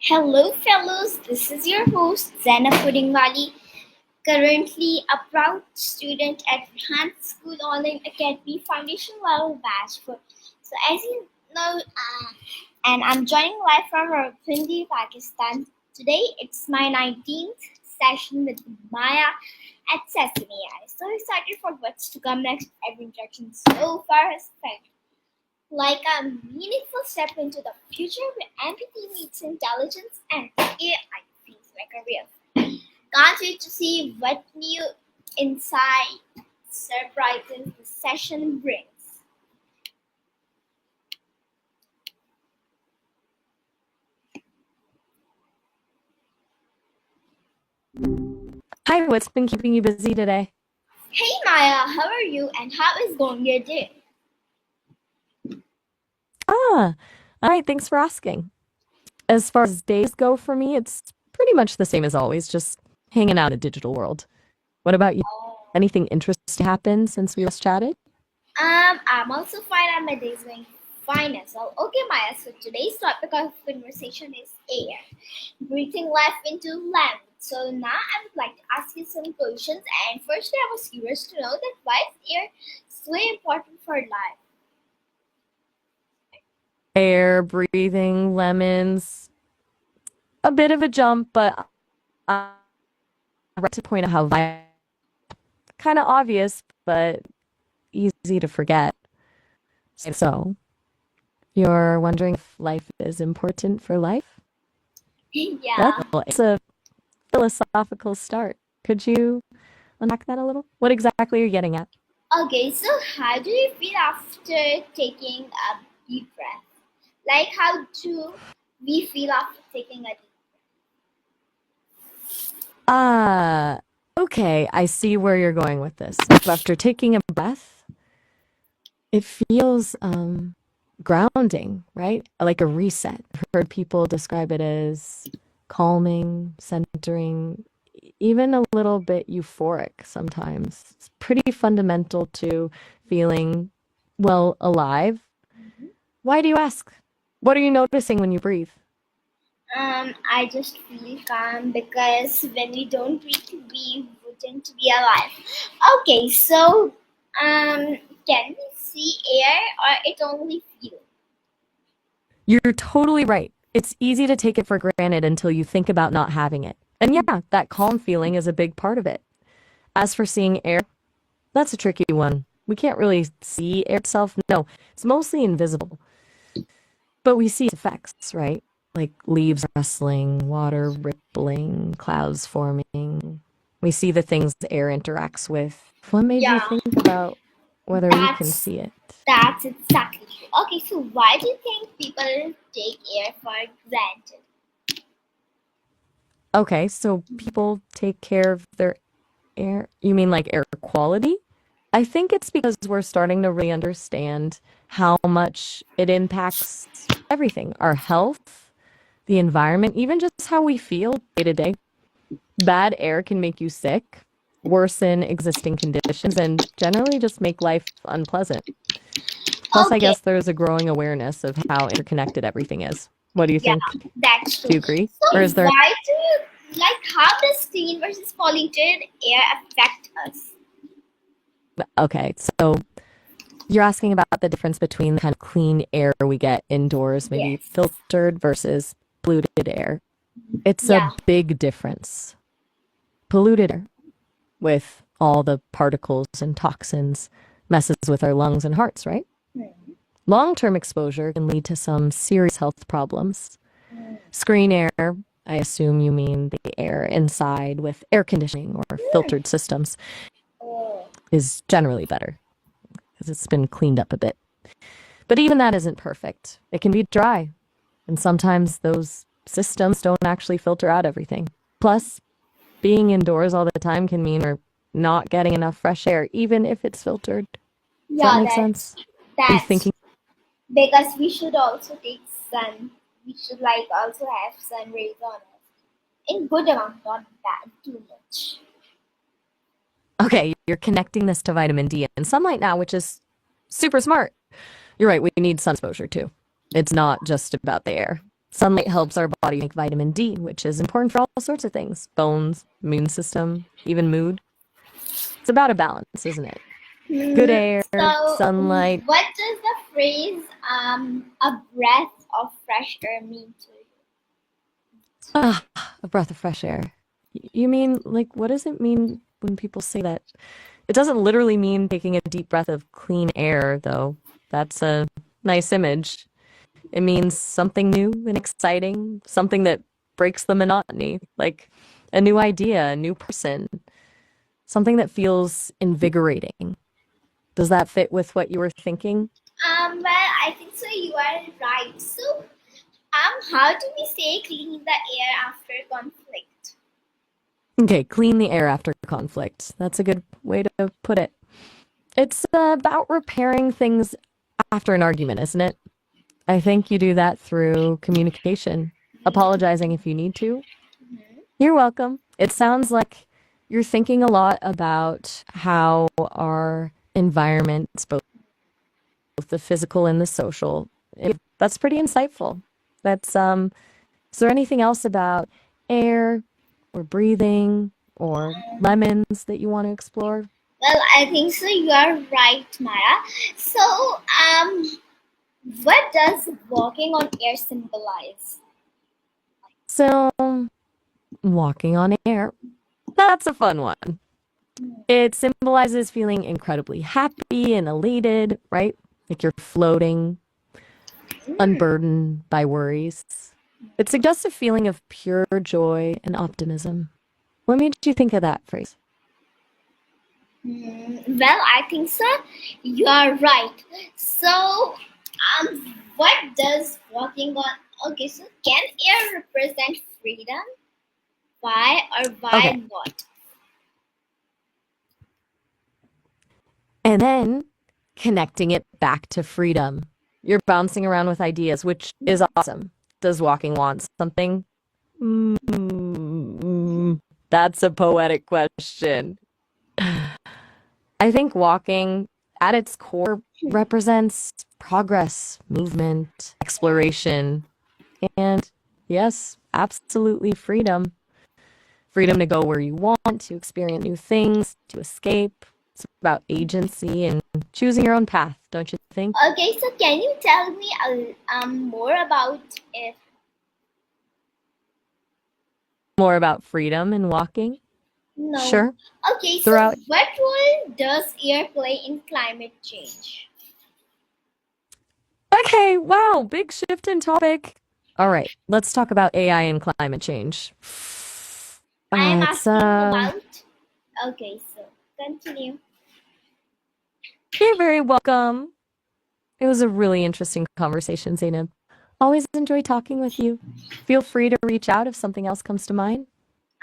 Hello, fellows. This is your host, Zaina Puddingwali, currently a proud student at Rehan School Online Academy Foundation Level Batch 4. So, as you know, and I'm joining live from Rawalpindi, Pakistan. Today, it's my 19th session with Maya at Sesame. I'm so excited for what's to come next. Every interaction so far has felt like a meaningful step into the future where empathy meets intelligence and AI feels like a real. Can't wait to see what new insight surprises the session brings. Hi, what's been keeping you busy today? Hey Maya, how are you and how is going your day? All right, thanks for asking. As far as days go for me, it's pretty much the same as always, just hanging out in a digital world. What about you? Anything interesting happened since we last chatted? I'm also fine and my day is going fine as well. Okay, Maya, so today's topic of conversation is air. Breathing life into land. So now I would like to ask you some questions. And firstly, I was curious to know that why is air so important for life? Air, breathing, lemons, a bit of a jump, but I like to point out how kind of obvious, but easy to forget. So, you're wondering if life is important for life? Yeah. It's a philosophical start. Could you unpack that a little? What exactly are you getting at? Okay, so how do you feel after taking a deep breath? Like how do we feel after taking a deep Ah, okay, I see where you're going with this. So after taking a breath, it feels grounding, right? Like a reset. I've heard people describe it as calming, centering, even a little bit euphoric sometimes. It's pretty fundamental to feeling, well, alive. breath? Why do you ask? What are you noticing when you breathe? I just feel calm because when we don't breathe, we wouldn't be alive. Okay, so can we see air or it only feel? You're totally right. It's easy to take it for granted until you think about not having it. And yeah, that calm feeling is a big part of it. As for seeing air, that's a tricky one. We can't really see air itself. No, it's mostly invisible. But we see its effects, right? Like leaves rustling, water rippling, clouds forming. We see the things the air interacts with. What made you Yeah, think about whether we can that's see it? that's exactly true. Okay, so why do you think people take air for granted? Okay, so people take care of their air. You mean like air quality? I think it's because we're starting to really understand how much it impacts everything, our health, the environment, even just how we feel day to day. Bad air can make you sick, worsen existing conditions, and generally just make life unpleasant. Plus, I Okay, guess there's a growing awareness of how interconnected everything is. What do you yeah, think? that's Do true. you agree? Or So is there why do you like how does clean versus polluted air affect us? okay, so you're asking about the difference between the kind of clean air we get indoors, maybe Yes. filtered versus polluted air. It's a Yeah. big difference. Polluted air, with all the particles and toxins, messes with our lungs and hearts, right? Hmm. Long term exposure can lead to some serious health problems. Hmm. Screen air, I assume you mean the air inside with air conditioning or filtered systems, Oh. is generally better because it's been cleaned up a bit. But even that isn't perfect. It can be dry, and sometimes those systems don't actually filter out everything. Plus, being indoors all the time can mean we're not getting enough fresh air, even if it's filtered. Does that Yeah, make that's sense? Are you that's thinking? because we should also take sun. We should like also have sun rays on us in good amount, not bad too much. Okay, you're connecting this to vitamin D and sunlight now, which is super smart. You're right, we need sun exposure too. It's not just about the air. Sunlight helps our body make vitamin D, which is important for all sorts of things: bones, immune system, even mood. It's about a balance, isn't it? Good air, So, sunlight. what does the phrase "a breath of fresh air" mean to you? Ah, a breath of fresh air. You mean, like, what does it mean when people say that? It doesn't literally mean taking a deep breath of clean air, though. That's a nice image. It means something new and exciting, something that breaks the monotony, like a new idea, a new person, something that feels invigorating. Does that fit with what you were thinking? Well, I think so. You are right. So, how do we say clean the air after conflict? Okay, clean the air after conflict. That's a good way to put it. It's about repairing things after an argument, isn't it? I think you do that through communication, apologizing if you need to. You're welcome. It sounds like you're thinking a lot about how our environments, both the physical and the social, that's pretty insightful. That's Is there anything else about air or breathing or lemons that you want to explore? Well, I think so. You are right, Mara. So, what does walking on air symbolize? So, walking on air, that's a fun one. It symbolizes feeling incredibly happy and elated, right? Like you're floating, unburdened by worries. It suggests a feeling of pure joy and optimism. What made you think of that phrase? Well, I think so. You are right. So, what does walking on? Okay, so can air represent freedom? Why or why Okay. not? And then connecting it back to freedom. You're bouncing around with ideas, which is awesome. Does walking want something? That's a poetic question. I think walking at its core represents progress, movement, exploration, and yes, absolutely freedom. Freedom to go where you want, to experience new things, to escape. It's about agency and choosing your own path, don't you think? Okay, so can you tell me more about it? More about freedom and walking? No. Sure. Okay, so Throughout. what role does air play in climate change? Okay, wow, big shift in topic. All right, let's talk about AI and climate change. I am It's asking about. Okay, so continue. You're very welcome. It was a really interesting conversation, Zainab. Always enjoy talking with you. Feel free to reach out if something else comes to mind.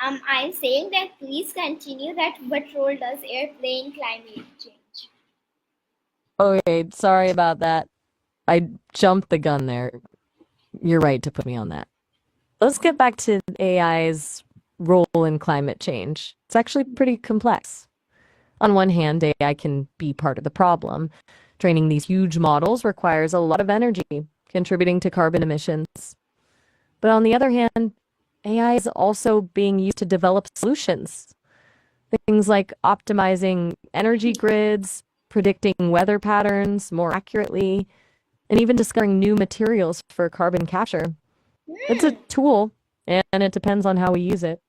I'm saying that please continue that what role does air play in climate change? Okay, sorry about that. I jumped the gun there. You're right to put me on that. Let's get back to AI's role in climate change. It's actually pretty complex. On one hand, AI can be part of the problem. Training these huge models requires a lot of energy, contributing to carbon emissions. But on the other hand, AI is also being used to develop solutions. Things like optimizing energy grids, predicting weather patterns more accurately, and even discovering new materials for carbon capture. It's a Hmm, tool, and it depends on how we use it.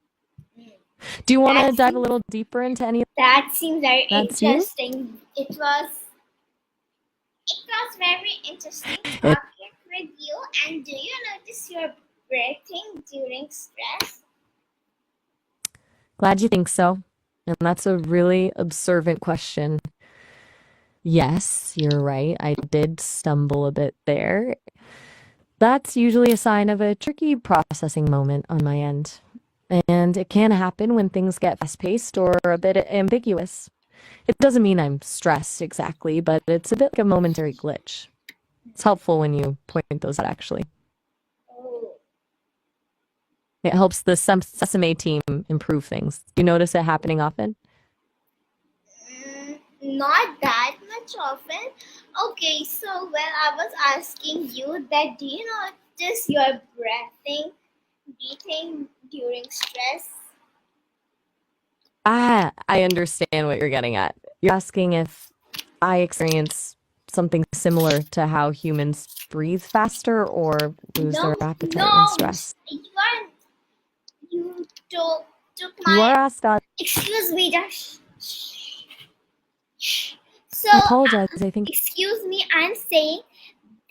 Do you want that to dive a seems little deeper into any of that seems very that's you? interesting. It was very interesting It, talking with you. And do you notice your breathing during stress? Glad you think so. And that's a really observant question. Yes, you're right. I did stumble a bit there. That's usually a sign of a tricky processing moment on my end. And it can happen when things get fast paced or a bit ambiguous. It doesn't mean I'm stressed exactly, but it's a bit like a momentary glitch. It's helpful when you point those out, actually. Oh, It helps the Sesame team improve things. You notice it happening often? not that much often. Okay, so when I was asking you that, do you know? notice your breathing during stress? I understand what you're getting at. You're asking if I experience something similar to how humans breathe faster or lose their No, appetite when no, stressed. you took You my. are asked that. Excuse me, Dash. So, I apologize. I think. excuse me, I'm saying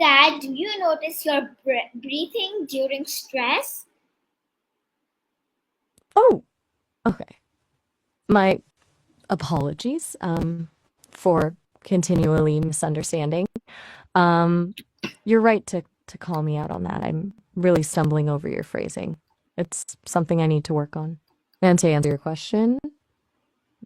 that do you notice your breathing during stress? Oh, okay. My apologies for continually misunderstanding. Um, you're right to call me out on that. I'm really stumbling over your phrasing. It's something I need to work on. And to answer your question,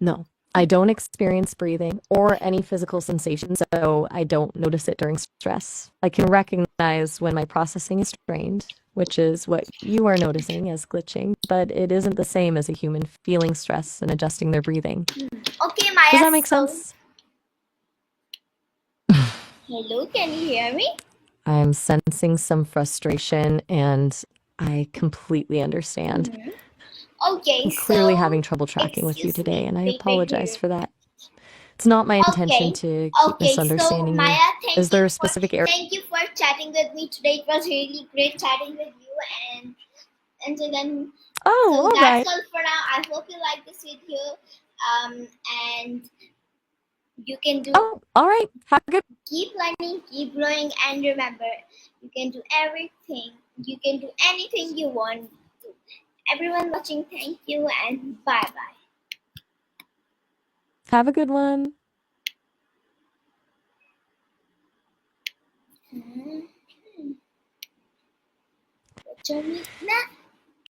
no. I don't experience breathing or any physical sensation, so I don't notice it during stress. I can recognize when my processing is strained, which is what you are noticing as glitching, but it isn't the same as a human feeling stress and adjusting their breathing. Okay, Does Maya, that make so sense? hello, can you hear me? I'm sensing some frustration and I completely understand. Okay, I'm clearly so having trouble tracking with you excuse today, me, and I big apologize for that. It's not my intention Okay, to keep so misunderstanding you. Maya, Is there a specific area? thank you for chatting with me today. It was really great chatting with you, and Oh, so all that's right. all for now. I hope you like this video, and you can do Oh, all right. Have a good. keep learning, keep growing, and remember, you can do everything. You can do anything you want to. Everyone watching, thank you, and bye Have a good one. bye.